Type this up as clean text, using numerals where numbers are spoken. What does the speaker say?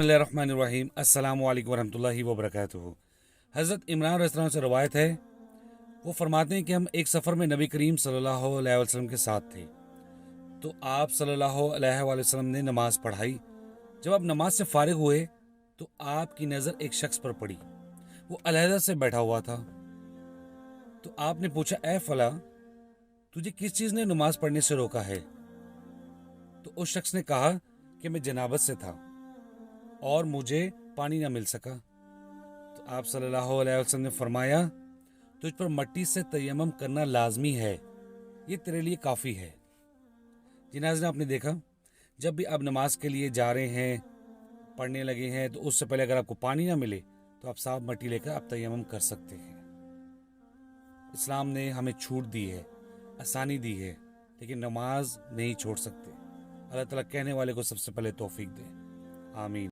बिस्मिल्लाहिर्रहमानिर्रहीम। अस्सलामु अलैकुम वरहमतुल्लाहि वबरकातुहू। हज़रत इमरान रज़ियल्लाहु अन्हु से रवायत है, वो फरमाते हैं कि हम एक सफ़र में नबी करीम सल्लल्लाहु अलैहि वसल्लम के साथ थे। तो आप सल्लल्लाहु अलैहि वसल्लम ने नमाज पढ़ाई। जब आप नमाज से फारिग हुए तो आपकी नज़र एक शख्स पर पड़ी। वो अलहदा से बैठा हुआ था। तो आपने पूछा, ए फला, तुझे किस चीज़ ने नमाज पढ़ने से रोका है? तो उस शख्स ने कहा कि मैं जनाबत से था और मुझे पानी ना मिल सका। तो आप सल्लल्लाहु अलैहि वसल्लम ने फरमाया, तुझ पर मट्टी से तयम्मुम करना लाजमी है, ये तेरे लिए काफ़ी है। जी नाज़रीन, आपने देखा, जब भी आप नमाज के लिए जा रहे हैं, पढ़ने लगे हैं, तो उससे पहले अगर आपको पानी ना मिले तो आप साफ मट्टी लेकर आप तयम्मुम कर सकते हैं। इस्लाम ने हमें छूट दी है, आसानी दी है, लेकिन नमाज नहीं छोड़ सकते। अल्लाह ताला कहने वाले को सबसे पहले तौफीक दे। आमीन।